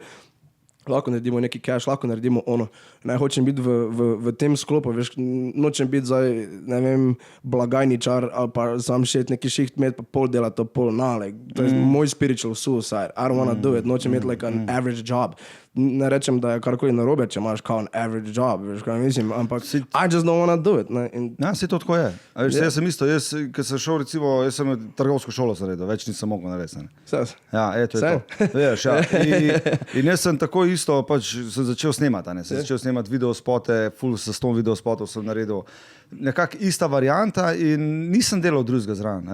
lahko naredimo neki cash, lahko naredimo ono. Ne hočem biti v tem sklopu, veš, nočem biti zdaj, ne vem, blagajničar ali pa sam šet neki šiht med, pa pol dela to pol like, to je moj spiritual suicide. I don't wanna do it, nočem imeti like an average job. Ne rečem, da je karkoli narobe, če imaš kao an average job, veš kaj mislim, ampak I just don't wanna do it. Ja, se to tako je. A veš, jaz sem isto, ko sem šel recimo, jaz sem trgovsko šolo naredil, več nisem mogel narediti. Ja, to je to. Veš, ja. In jaz sem tako isto, pač sem začel snemati, sem začel snemati videospote, full seston videospotov sem naredil. Nekako ista varianta in nisem delal drugega zraven.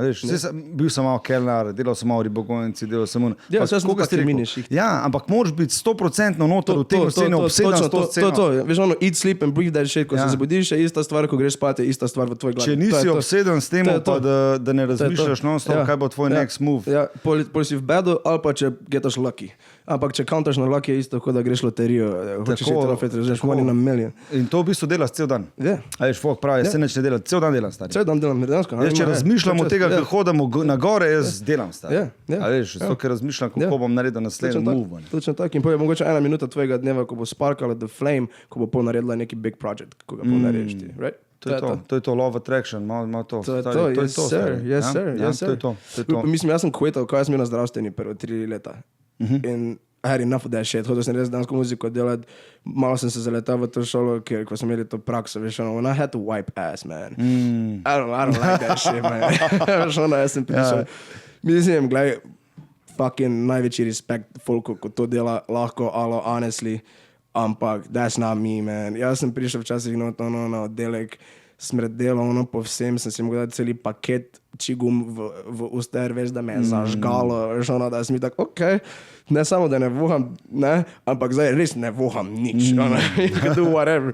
Bil sem malo kelnar, delal sem malo ribogojnici, delal sem ampak moraš biti 100% noter v tem scenu, obseden s to sceno. To, veš ono, eat, sleep and breathe that shit, ko se zabudiš, je ista stvar, ko greš spati, je ista stvar v tvoj glavi. Če nisi obseden s tem, pa da ne razmišljaš non-stop, kaj bo tvoj next move. Ja, pol si v bedu, ali pa če getaš lucky. Ampak če countaš na lucky, je isto, kot da greš loterijo, hočeš iti trofej, režeš money na million. In to v bistvu delaš cel dan. A veš, folk pravi, se neč ne dela, cel dan delam, stari. Cel dan delam, dejansko. Če razmišljam od tega, ko hodamo na gore, jaz delam, stari. A veš, zato, ker razmišljam, kako bom naredil naslednji move. Točno tako. In potem je mogoče 1 minuta tvojega dneva, ko bo sparkala the flame, ko bo pol naredila neki big project, ko ga pol narediš ti, right? To je to law of attraction, malo to. To je to, yes sir. To je to. Mislim, jaz sem kvetal, ko jaz sem bil na zdravstveni prvo 3 leta. In I had enough of that shit. Hodil sem res dansko muziko delati. Malo sem se zaletel v to šolo, ker ko sem imeli to prakso, veš, ono, when I had to wipe ass, man. I don't like that shit, man. Veš, ono, jaz sem prišel. Mislim, gledaj, fucking največji respekt folku, ko to dela lahko, alo, honestly, ampak that's not me, man. Jaz sem prišel včasih na oddelek, smrdelo, ono povsem, sem si mogel dati celi paket čigum v uster, veš, da me je zažgalo, veš, ono, da sem mi tak, okej, ne samo, da ne voham, ne, ampak zdaj res ne voham nič, ono, you can do whatever.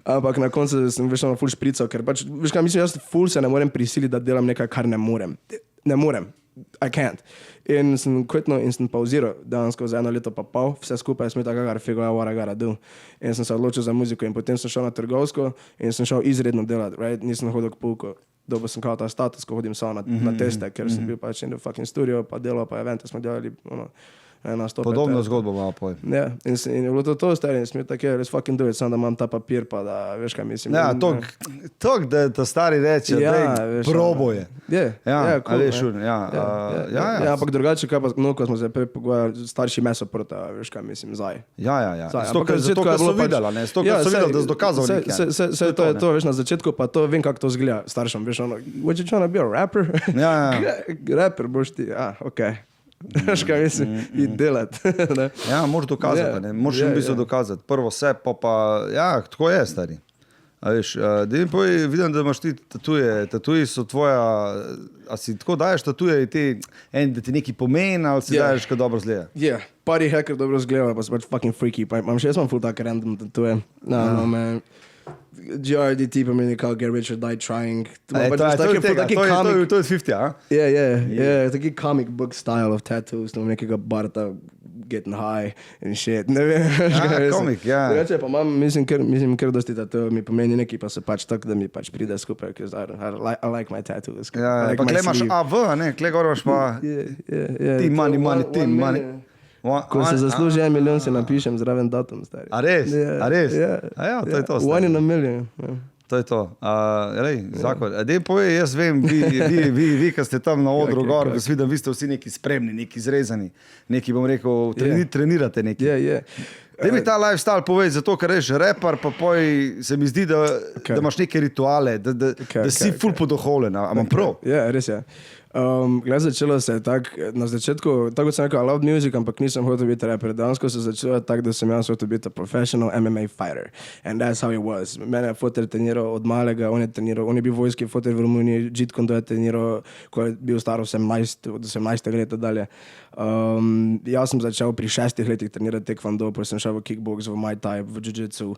Ampak na koncu sem, veš, ono, ful šprical, ker pač, veš kaj, mislim, jaz ful se ne morem prisiliti, da delam nekaj, kar ne morem. Ne morem. I can't. In sem quitno in sem pauziral, dejansko za 1 leto pa pol, vse skupaj sem tako gotta figure out what I gotta do. In sem se odločil za muziko in potem sem šel na trgovsko in sem šel izredno delati, right? Nisem hodil k pouku. Dobil sem kao ta status, ko hodim samo na teste, ker sem bil pač in the fucking studio, pa delal, pa evente smo delali, Podobno zgodbo malo poj. Ja, in je bilo to stari, in sem bil tako, let's fucking do it, samo da imam ta papir, pa da veš kaj mislim. Ja, tok, da stari reče, proboje. Ja, cool, ja, ampak drugače, kaj pa, ko smo se pogovarjali, starši meso prota, veš kaj mislim, zdaj. Ja. Zato, ker so videla, ne? Zato, ker so videla, da so dokazal nekaj. To je to, veš, na začetku pa to vem, kako to zgleda staršem, veš, what you trying to be, a rapper? Ja. Rapper boš ti, okej. Veš kaj mislim, in delati. Ja, moraš dokazati, ne? Moraš v bistvu dokazati. Prvo se, pa, ja, tako je, stari. A veš, da mi povej, vidim, da imaš ti tatuje. Tatuji so tvoja, a si tako daješ tatuje da ti neki pomeni, ali si daješ, kaj dobro zgleda? Ja, party hacker dobro zgleda, pa so pač fucking freaky. Imam še ful tak random tatuje. No, man. GRDT pomeni kao Get Rich or Die Trying. To je 50, a? Yeah. Taki comic book style of tattoos. Nekega Barta getting high and shit. Ne vem. Komik, ja. Drugače pa imam, mislim, ker dosti tatoo mi pomeni neki, pa se pač tako, da mi pač pride skupaj, because I like my tattoos. Ja, pa kle imaš AV, ne? Kle gor imaš pa team money. Ko se zasluži 1 milijon, si napišem zraven datum, stari. A res? Ja, to je to, stari. 1 in a million. To je to. Zakon. Dej povej, jaz vem, vi, ki ste tam na odru gor, jaz vidim, vi ste vsi neki spremni, neki izrezani, neki, bom rekel, trenirate neki. Dej mi ta lifestyle povej, zato, ker reš rapper, pa poj se mi zdi, da imaš neke rituale, da si ful podoholen, a imam prav? Ja, res je. Glede, začelo se je tako, na začetku, tako sem rekel, I love music, ampak nisem hotel biti rapper. Dansko se začelo tako, da sem jaz hotel biti a professional MMA fighter. And that's how it was. Mene je foter treniral od malega, on je bil vojski foter v Romuniji, Jeet Kune Do je treniral, ko je bil star 18, od 18 leta dalje. Jaz sem začel pri 6 letih trenirati taekwondo, potem sem šel v kickbox, v muay thai, v jiu-jitsu,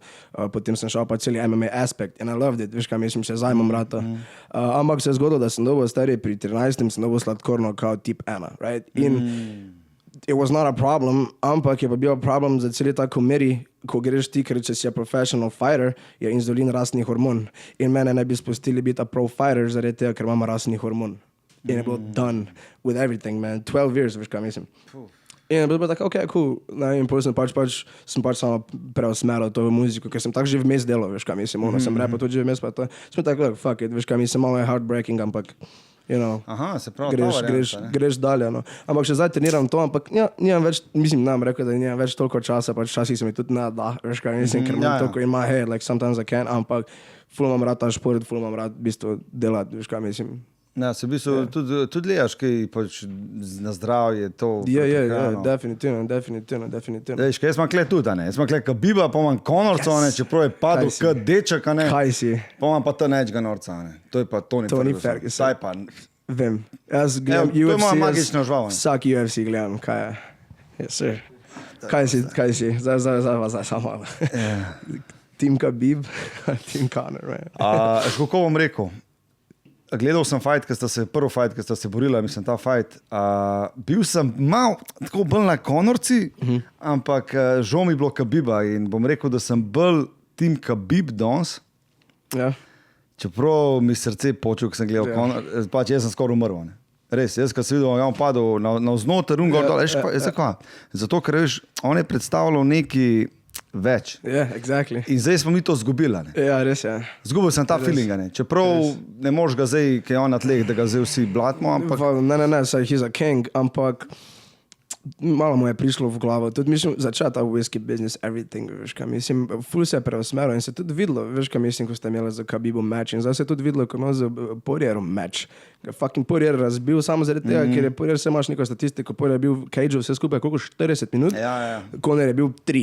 potem sem šel pa celi MMA aspect and I loved it, veš kaj mislim, še zdaj imam rata. Ampak se je zgodilo, da sem dobil stari pri 13 sem dobil sladkorno kao tip 1, right? In it was not a problem, ampak je pa bil problem za celi ta komeri, ko greš ti, ker če si a professional fighter, je inzulin rastni hormon. In mene ne bi spustili biti a pro fighter zaradi tega, ker imam rastni hormon. In je bilo done with everything, man. 12 years, veš kaj mislim. In je bilo tako, okay, cool. In potem sem pač samo preusmeril to v muziko, ker sem tako že vmes delal, veš kaj mislim. Sem rapal tudi že vmes, pa to. Sem tako, fuck it, veš kaj mislim, malo je heartbreaking, ampak you know, aha, se pravi, greš dalje, no. Ampak še zdaj treniram to, ampak nimam več, mislim, nam rekel, da nimam več toliko časa, pač časih se mi tudi ne da, veš kaj mislim, ker imam toliko in my head, like sometimes I can, ampak ful imam rad ta šport, ful imam rad v bistvu delati, veš kaj mislim. Ja, se v bistvu tudi gledaš, kaj pač na zdravje to. Ja, definitivno. Veš, kaj jaz imam kle tudi, ne? Jaz imam kle Khabiba, pa imam Conorca, ne? Čeprav je padel k deček, ne? Kaj si? Pa imam pa ta nečega norca, ne? To je pa Tony Ferguson. Saj pa. Vem. Jaz gledam UFC. To je moja magična žval. Vsak UFC gledam, kaj je. Yes, sir. Kaj si? Zdaj samo. Team Khabib, Team Conor, right? Kako bom rekel? Gledal sem prvi fight, ki sta se borila, mislim, ta fight. Bil sem mal tako bolj na Conorci, ampak žal mi je bilo Khabiba in bom rekel, da sem bolj Team Khabib danes. Ja. Čeprav mi srce počutil, ko sem gledal Conor, pač jaz sem skoraj umrl. Ne? Res, jaz, ko sem videl, on padel na vznoter, zato, ker veš, on je predstavljal neki več. Yeah, exactly. In zdaj smo mi to zgubili. Ja, res je. Zgubil sem ta feeling. Čeprav ne moreš ga zdaj, ki je on na tleh, da ga zdaj vsi blatimo. Ampak... Ne, saj he's a king, ampak malo mu je prišlo v glavo. Tudi mislim, začel ta whisky business, everything, veš kaj mislim. Ful se je preusmeril in se tudi videlo, veš kaj mislim, ko ste imeli za Khabibom match. In zdaj se je tudi videlo, ko imel za Poirierom match. Fucking Poirier razbil samo zaradi tega, ker je Poirier, se imaš neko statistiko, Poirier je bil v cage vse skupaj koliko 40 minut, Conor je bil 3.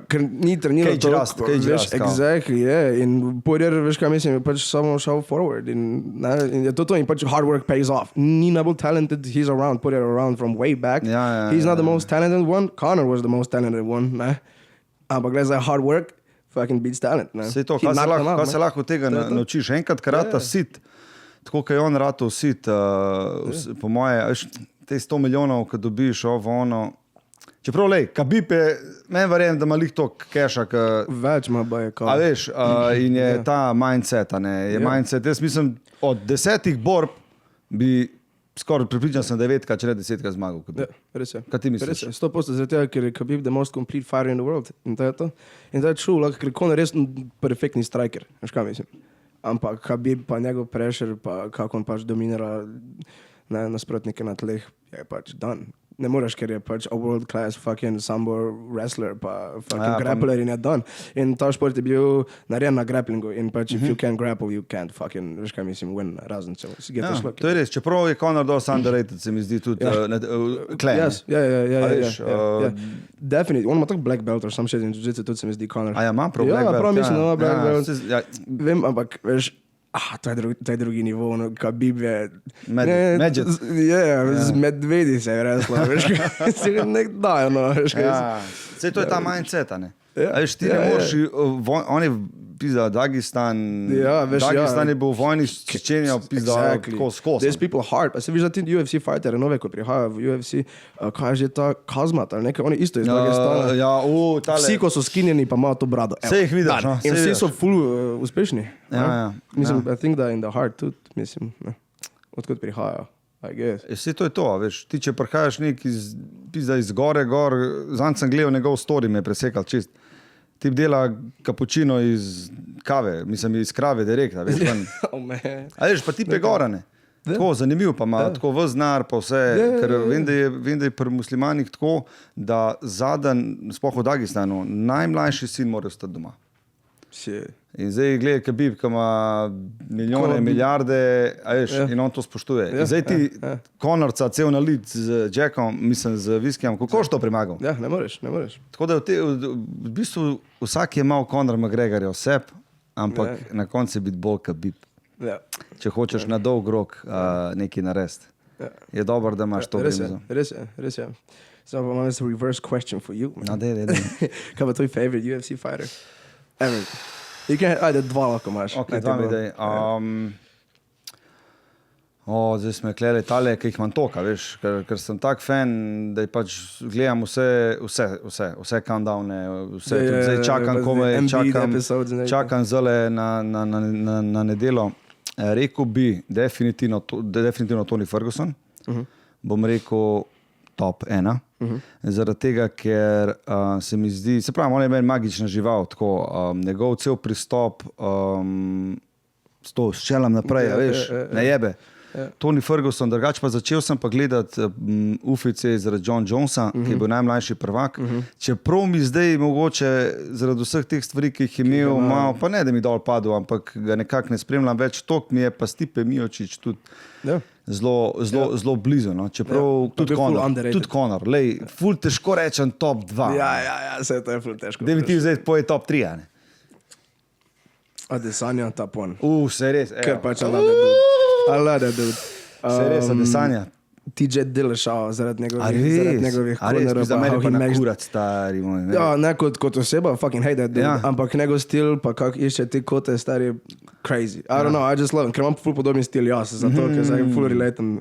Ker ni treniral toliko, veš, exactly, in Poirier, veš kaj mislim, je pač samo šel forward in je to in pač hard work pays off. Ni najbolj talented, he's around, Poirier around from way back. He's not the most talented one, Conor was the most talented one, ne? Ampak gledaj za hard work, fucking beats talent, ne? Sej to, kaj se lahko tega naučiš, enkrat karata sit, tako kot je on rato sit, po moje, te 100 milijonov, ko dobiš ono. Čeprav, lej, Khabib je, meni verjamem, da ima lih to keša. Več ima baje, kao. A veš, in je ta mindset, je mindset. Jaz mislim, od 10 borb bi skoraj pripričan sem 9, če ne 10 zmagal. Res je. Kaj ti misliš? Res je, 100% zaradi tega, ker je Khabib the most complete fighter in the world. In to je to. In to je true, ker Conor je res perfektni striker. Veš kaj mislim? Ampak Khabib pa njegov pressure, pa kako on pač dominira nasprotnike na tleh, je pač done. Ne moreš, ker je pač a world class fucking sambo wrestler, pa fucking grappler in je done. In ta šport je bil narejen na grapplingu in pač if you can't grapple, you can't fucking, veš kaj mislim, win, razen celo. To je res, čeprav je Conor dosti underrated, se mi zdi tudi Clay. Yes, Definitely. On ima tako black belt or some shit in jiu-jitsu, tudi se mi zdi Conor. A ja, ima prav black belt? Ja, prav mislim, da ima black belt. Vem, ampak, veš, to je drugi nivo, Khabib je... Medžet. Z medvedi se je reslo, veš kaj, si nek dajo, no, veš kaj. Sej to je ta mindset, ne? A veš, ti ne moreš, on je pizda Dagestan, Dagestan je bil v vojni s Čečenijo, pizda skos. There's people hard, pa se viš za ti UFC fightere nove, ko prihajajo v UFC, kaj je že ta Kazmat ali nekaj, oni isto iz Dagestana. Vsi, ko so skinjeni, pa imajo to brado. Sej jih vidiš, no. In vsi so full uspešni. Mislim, I think da in the heart tudi, mislim, odkud prihajajo. Vse to je to, veš, ti če prihajaš nek iz gore, zanj sem gledal njegov story, me je presekal čist. Tip dela kapučino iz kave, mislim iz krave direktno, veš. A veš, pa tip je gora, ne. Tako, zanimiv pa ima, tako vznar pa vse, ker vem, da je pri muslimanih tako, da zadan, sploh v Dagestanu, najmlajši sin mora ostati doma. In zdaj gledaj Khabib, ki ima milijone, milijarde, in on to spoštuje. In zdaj ti Conorca cel nalit z Jackom, mislim z viskijem, kako to premagal? Ja, ne moreš. Tako da v bistvu vsak je imel Conor McGregorja oseb, ampak na koncu je biti bolj Khabib. Če hočeš na dolg rok nekaj narediti. Je dobro, da imaš to bremzo. Res je. So I want a reverse question for you. Dej. Kaj pa tvoj favorite UFC fighter? Ever. Ajde, dva lahko imaš. Ok, dva mi daj. Zdaj smo klele tale, ki jih imam toka, veš, ker sem tak fan, da pač gledam vse countdowne, vse, zdaj čakam komaj, čakam zale na nedelo. Rekel bi definitivno Tony Ferguson, bom rekel top 1, zaradi tega, ker se mi zdi, se pravi, on je meni magična žival, tako, njegov cel pristop s to ščelam naprej, veš, ne jebe. Tony Ferguson, drugače pa začel sem pa gledati Ufice zaradi John Jonesa, ki je bil najmlajši prvak. Čeprav mi zdaj mogoče zaradi vseh teh stvari, ki jih je imel, malo, pa ne, da mi dol padel, ampak ga nekako ne spremljam več, tok mi je pa Stipe Miocic tudi zelo blizu. No? Čeprav tudi Conor, lej, ful težko rečem top 2. Ja, se to je ful težko. Da bi ti vzeti poje top 3, ne? Adesanya top 1. Se res. Ker pač I love that dude. Se res, Adesanya. TJ Dillashaw zaradi njegovih konerov. Za mene pa nakurat stari. Ja, ne kot oseba, fucking hate that dude. Ampak njegov stil, pa kak išče ti kote stari, crazy. I don't know, I just love him, ker imam ful podobni stil jaz, zato ker se ful relatem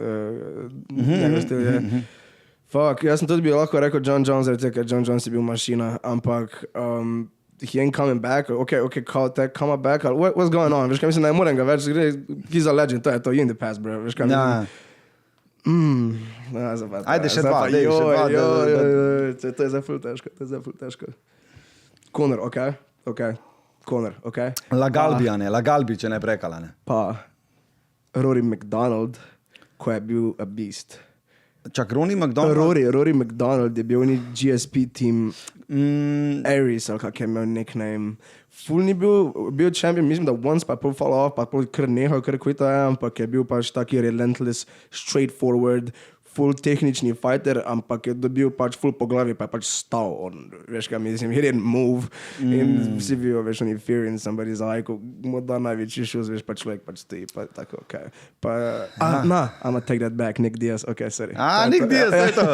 njegov stil. Fuck, jaz sem tudi bi lahko rekel John Jones, zaradi tega, ker John Jones je bil mašina, ampak he ain't coming back, okay, call that, come back, what's going on, veš kaj mislim, ne morem ga več, he's a legend, to je to, in the past, bro, veš kaj mislim. Ajde še dva, to je zdaj ful težko. Conor, ok. Lagalbi, če ne prekala, ne. Pa Rory McDonald, ko je bil a beast. Čak, Rory McDonald? Rory McDonald je bil oni GSP team Aries, ali kak je imel nickname. Ful ni bil champion, mislim, da once pa pol fall off, pa pol kar nehal, kar kvita je, ampak je bil pač taki relentless, straightforward, full tehnični fighter, ampak je dobil pač full po glavi, pa je pač stal. Veš kaj mislim, he didn't move. In vsi vijo, veš, oni fear in somebody's eye, ko mu da največji šuz, veš, pa človek pač stoji, pa tako, okay. Pa, I'ma take that back, Nick Diaz, okay, sorry. Nick Diaz, to je to.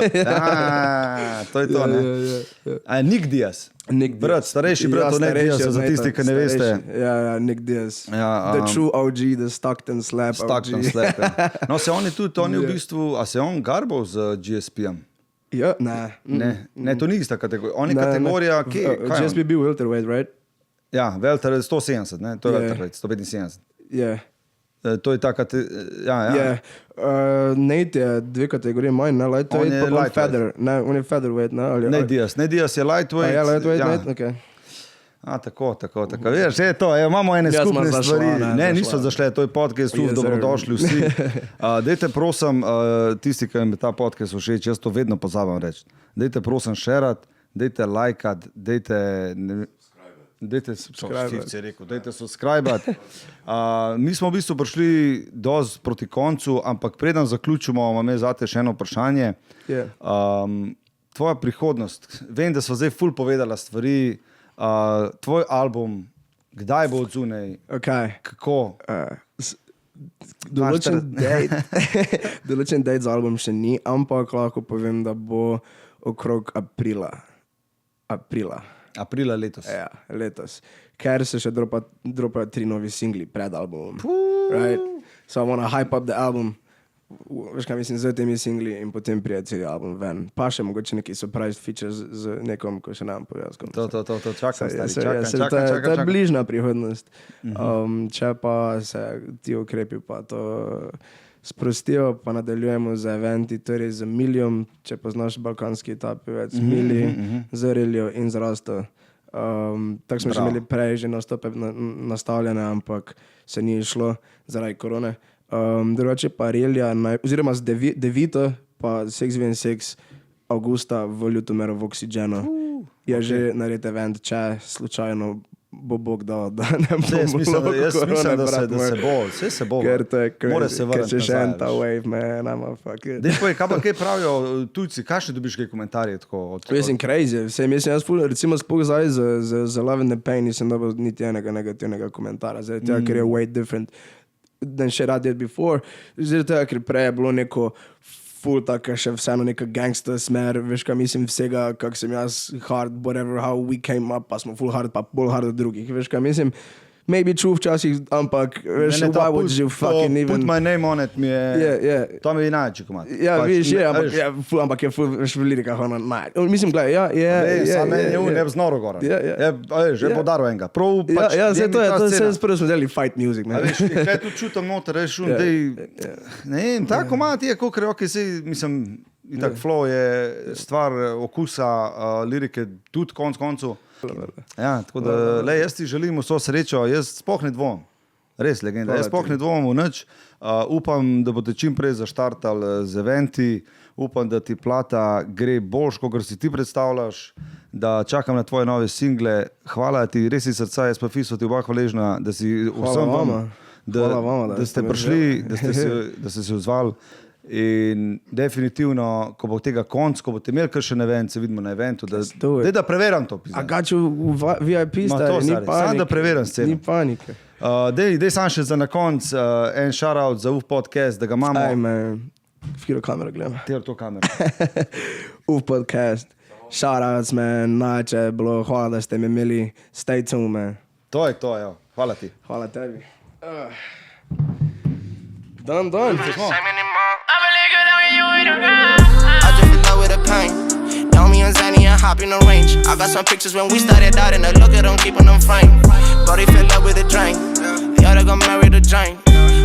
To je to, ne. Nick Diaz. Brat, starejši brat, Nick Diaz, za tisti, ki ne veste. Ja, Nick Diaz. The true OG, the Stockton Slap Stockton OG. Slap. No, se on je v bistvu, a se on garbal z GSP-em? Ja, ne. To ni ista kategorija. On je kategorija, kaj GSP bil welterweight, right? Ja, welter 170, ne? To je welterweight, 175. Ja. To je ta kategorija. Nate je dve kategorije manj, ne? Lightweight, pa feather. Ne, on je featherweight, ne? Ne, Diaz je lightweight. Ja, lightweight, okej. Tako. Veš, je to, imamo ene skupne stvari. Ne, niso zašle, to je podcast, dobrodošli vsi. Dajte prosim, tisti, ki mi ta podcast všeč, jaz to vedno pozabam reči. Dajte prosim shareat, dajte lajkat, dajte subscribe. Mi smo v bistvu prišli dosti proti koncu, ampak preden zaključimo, imam zate še eno vprašanje. Tvoja prihodnost, vem, da sva zdaj ful povedala stvari, tvoj album, kdaj bo odzunaj? Kako? Določen date za album še ni, ampak lahko povem, da bo okrog aprila letos. Ja, letos. Ker se še dropajo 3 novi singli pred albumom. Right? So I wanna hype up the album. Veš kaj mislim, z temi singli in potem prije celi album ven. Pa še mogoče neki surprise features z nekom, ko še nam povedal. To čakam. To je bližna prihodnost. Če pa se ti ukrepi pa to sprostijo, pa nadaljujemo z eventi, torej z Milijom, če poznaš balkanski ta pevec, Mili, z Reljo in z Rasto. Tako smo že imeli prej že nastope nastavljene, ampak se ni išlo zaradi korone. Drugače pa Relja, oziroma z Devito, pa Sex Vn Sex avgusta v Ljutomeru v Oxygenu. Je že narediti event, če slučajno bo Bog dal, da ne bomo jaz mislim, da se bo. Vse se bo. Ker to je Mora se vrniti ker še en ta wave, man, I'm a fuck it. Dej povej, kaj pravijo tujci, kakšne dobiš kaj komentarje? Mislim, crazy. Mislim, jaz recimo sploh zdaj z Love and the Pain nisem dobil niti enega negativnega komentarja, ker je way different than shit I did before. Zdaj, ker prej je bilo neko full taka še vseeno neka gangster smer, veš kaj mislim vsega, kak sem jaz hard, whatever, how we came up, pa smo full hard, pa bolj hard od drugih, veš kaj mislim, maybe true včasih, ampak veš, why would you fucking even... Put my name on it mi je, to mi je najče komat. Ja, viš, ampak je full, veš, v lirikah ono naj. Mislim, gledaj, Sam meni je ne vznoro gora. Že je podaril enega. Ja, to je prvo smo delali fight music. Veš, kaj tu čutam noter, veš, ne vem, ta komat je, koliko je, mislim, itak flow je stvar okusa, lirike, tudi koncu. Ja, tako da, jaz ti želim vso srečo, jaz sploh ne dvomim, res legenda, jaz sploh ne dvomim v nič, upam, da boste čim prej zaštartali z eventi, upam, da ti plata gre boljš, kot si ti predstavljaš, da čakam na tvoje nove single, hvala ti, res iz srca, jaz pa Fiso ti oba hvaležna, da si vsem vam, da ste prišli, da ste se odzvali. In definitivno, ko bo tega konc, ko boste imeli kakšen event, se vidimo na eventu, da preveram to. A gaču v VIP stari, ni panike. Sam da preveram sceno. Ni panike. Dej sam še za na konc en shoutout za UF podcast, da ga imamo. Ajme, v kiro kamero gledam. Tero to kamero. UF podcast, shoutouts, man, najče je bilo, hvala, da ste me imeli, stay tuned, man. To je to, jo, hvala ti. Hvala tebi. Done. I just in love with the pain. Know me and Zanny and hop in the range. I got some pictures when we started out and I look at them, keeping them framed. Brody fell up with a drink. The other got married to Jane.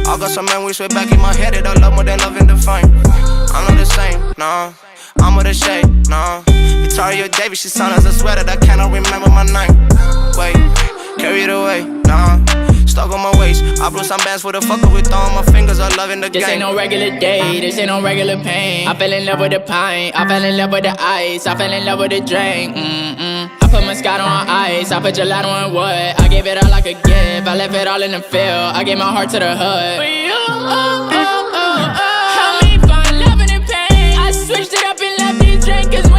I got some memories way back in my head that I love more than loving the fame. I'm not the same, no. I'm with a shade, no. Victoria Davis, she signed as a sweater that I cannot remember my name. Wait, carry it away, no. Stuck on my waist, I blew some bands for the fucker with all my fingers, I love in the game. This ain't no regular day, this ain't no regular pain. I fell in love with the pint, I fell in love with the ice, I fell in love with the drink. I put Moscato on ice, I put gelato on wood. I gave it all like a gift, I left it all in the field. I gave my heart to the hood. For you, help me find love in the pain. I switched it up and left these drinkers.